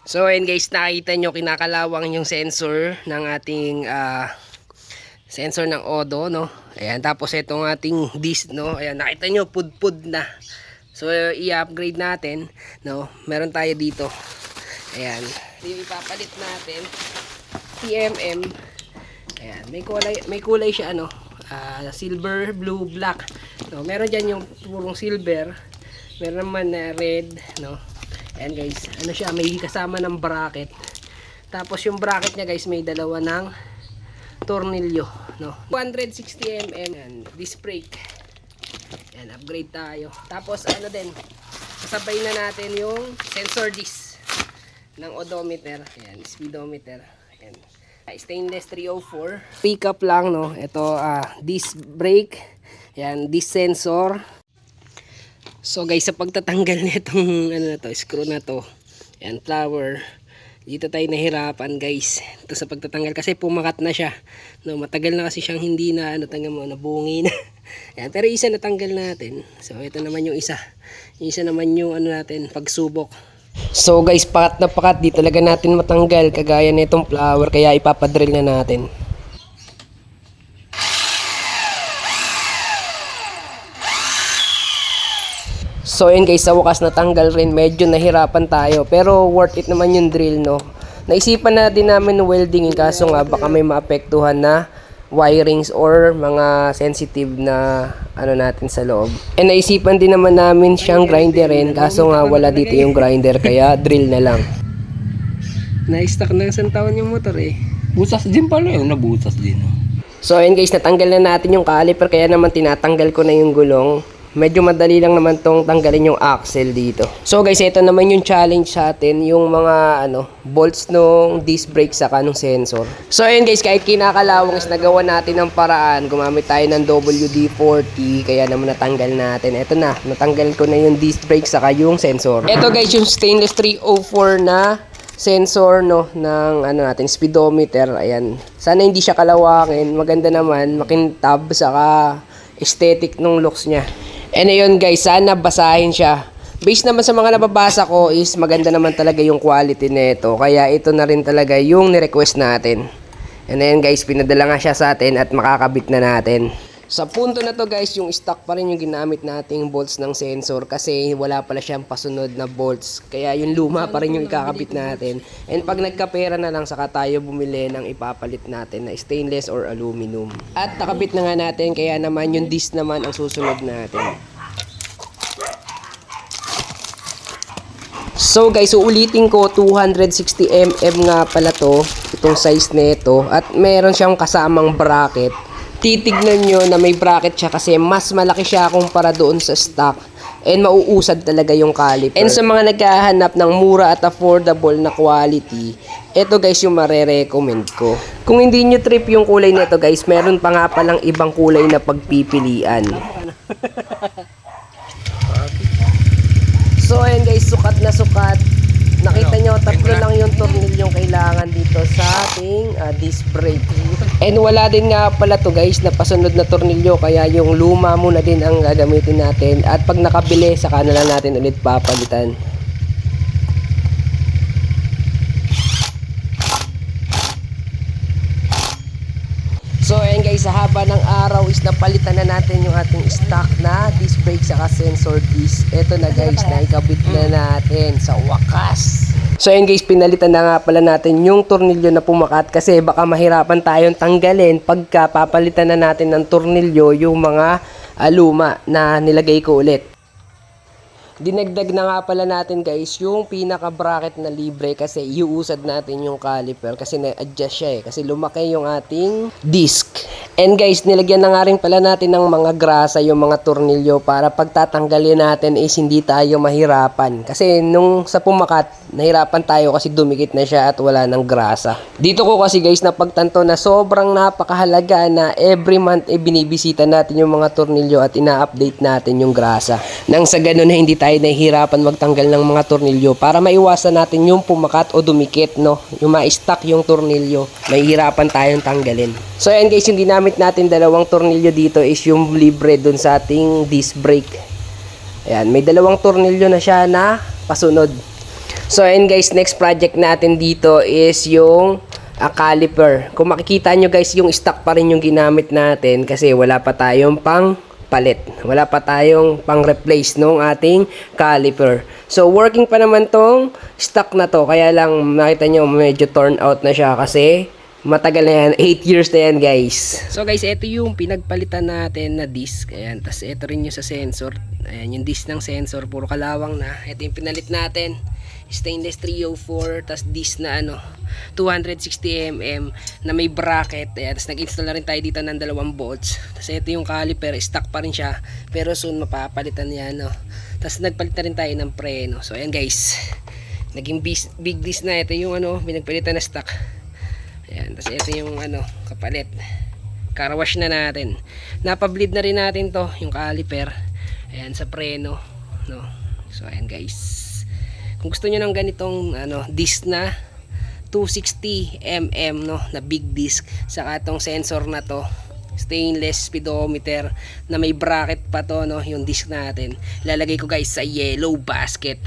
So ayun guys, nakita nyo kinakalawang yung sensor ng ating sensor ng Odo, no. Ayan, tapos itong ating disc, no. Ayan, nakita nyo pudpud na. So i-upgrade natin, no. Meron tayo dito. Ayan, ipapalit natin TMM. Ayan, may kulay siya ano, silver, blue, black. No, meron diyan yung purong silver. Meron naman na red, no. Ayan guys, ano siya, may kasama ng bracket. Tapos yung bracket niya guys, may dalawa ng tornilyo, no. 160 mm and disc brake. Ayan, upgrade tayo. Tapos ano din, kasabay na natin yung sensor disc ng odometer. Ayan, speedometer. Ayan. Stainless 304. Pick up lang, no. Ito disc brake. Ayan, disc sensor. So guys, sa pagtatanggal nitong ano na to, screw na to, ayan, flower, dito tayo nahirapan guys. Ito sa pagtatanggal kasi pumakat na siya, no, matagal na kasi siyang hindi na ano, tanggal mo, nabungi na. Ayan, pero isa natanggal natin. So ito naman yung isa. Yung isa naman yung ano natin, pagsubok. So guys, pakat na pakat, di talaga natin matanggal kagaya nitong flower, kaya ipapadrill na natin. So yun guys, sa wakas natanggal rin, medyo nahirapan tayo, pero worth it naman yung drill, no. Naisipan na din namin welding, kaso nga baka may maapektuhan na wirings or mga sensitive na ano natin sa loob. And naisipan din naman namin siyang grinderin, kaso nga wala dito yung grinder, kaya drill na lang. Na-stuck na isang taon yung motor eh. Busas din pala yun, nabusas din. So ayun guys, natanggal na natin yung caliper, kaya naman tinatanggal ko na yung gulong. Medyo madali lang naman tong tanggalin yung axle dito. So guys, ito naman yung challenge sa atin, yung mga ano, bolts nung disc brake saka nung sensor. So ayun guys, kahit kinakalawang is nagawa natin ng paraan, gumamit tayo ng WD-40, kaya naman natanggal natin. Ito na, natanggal ko na yung disc brake saka yung sensor. Ito guys, yung stainless 304 na sensor, no, ng ano natin, speedometer. Ayan, sana hindi siya kalawangin, maganda naman, makintab saka aesthetic nung looks niya. And ayun guys, sana basahin siya. Based naman sa mga nababasa ko is maganda naman talaga yung quality nito. Kaya ito na rin talaga yung ni-request natin. And ayun guys, pinadala nga siya sa atin at makakabit na natin. Sa punto na to guys, yung stock pa rin yung ginamit nating bolts ng sensor kasi wala pala siyang pasunod na bolts. Kaya yung luma pa rin yung ikakabit natin. And pag nagkapera na lang, saka tayo bumili ng ipapalit natin na stainless or aluminum. At nakabit na nga natin, kaya naman yung disc naman ang susunod natin. So guys, uulitin ko, 260 mm nga pala to, itong size nito, at meron siyang kasamang bracket. Titignan nyo na may bracket siya kasi mas malaki siya kumpara doon sa stock, and mauusad talaga yung caliper. And sa mga naghahanap ng mura at affordable na quality, ito guys yung mare-recommend ko. Kung hindi nyo trip yung kulay nito guys, meron pa nga palang ibang kulay na pagpipilian. So ayan guys, sukat na sukat. Nakita nyo, tatlo lang yung tornilyong kailangan dito sa ating disc brake. And wala din nga pala to guys na pasunod na tornilyo, kaya yung luma muna din ang gagamitin natin. At pag nakabili, saka na lang natin ulit papalitan. So ayan guys, sa haba ng araw is napalitan na natin yung ating stock na disc brake saka sensor disc. Ito na guys, naikabit na natin sa wakas. So ayan guys, pinalitan na nga pala natin yung tornilyo na pumakat kasi baka mahirapan tayong tanggalin pagka papalitan na natin ng tornilyo yung mga luma na nilagay ko ulit. Dinagdag na nga pala natin guys yung pinaka bracket na libre kasi iuusad natin yung caliper kasi na-adjust siya kasi lumaki yung ating disc. And guys, nilagyan na nga rin pala natin ng mga grasa yung mga tornilyo para pagtatanggalin natin is hindi tayo mahirapan. Kasi nung sa pumakat, nahirapan tayo kasi dumikit na siya at wala ng grasa. Dito ko kasi guys napagtanto na sobrang napakahalaga na every month binibisita natin yung mga tornilyo at ina-update natin yung grasa. Nang sa ganun na hindi tayo nahihirapan magtanggal ng mga tornilyo para maiwasan natin yung pumakat o dumikit, no? Yung ma-stuck yung tornilyo, mahihirapan tayong tanggalin. So ayan guys, yung ginamit natin dalawang tornilyo dito is yung libre dun sa ating disc brake. Ayan, may dalawang tornilyo na siya na pasunod. So ayun guys, next project natin dito is yung caliper. Kung makikita nyo guys, yung stock pa rin yung ginamit natin kasi wala pa tayong pang palit. Wala pa tayong pang replace nung ating caliper. So working pa naman tong stock na to. Kaya lang nakita nyo medyo torn out na siya kasi matagal na yan. 8 years na yan guys. So guys, ito yung pinagpalitan natin na disc. Ayan, tas ito rin yung sa sensor. Ayan, yung disc ng sensor. Puro kalawang na. Ito yung pinalit natin. Stainless 304, tas disc na 260mm na may bracket. Ayan, tas nag-install na rin tayo dito ng 2 bolts. Tas ito yung caliper, stock pa rin siya, pero soon mapapalitan yan, no. Tas nagpalit na rin tayo ng preno. So ayan guys, naging big disc na. Ito yung pinagpalitan na stock. Ayan, tas ito yung kapalit. Karawash na natin. Napableed na rin natin to, yung caliper. Ayan, sa preno, no. So ayan guys, kung gusto niyo ng ganitong disc na 260mm, no, na big disc, saka tong sensor na to, stainless speedometer na may bracket pa to, no, yung disc natin, ilalagay ko guys sa yellow basket.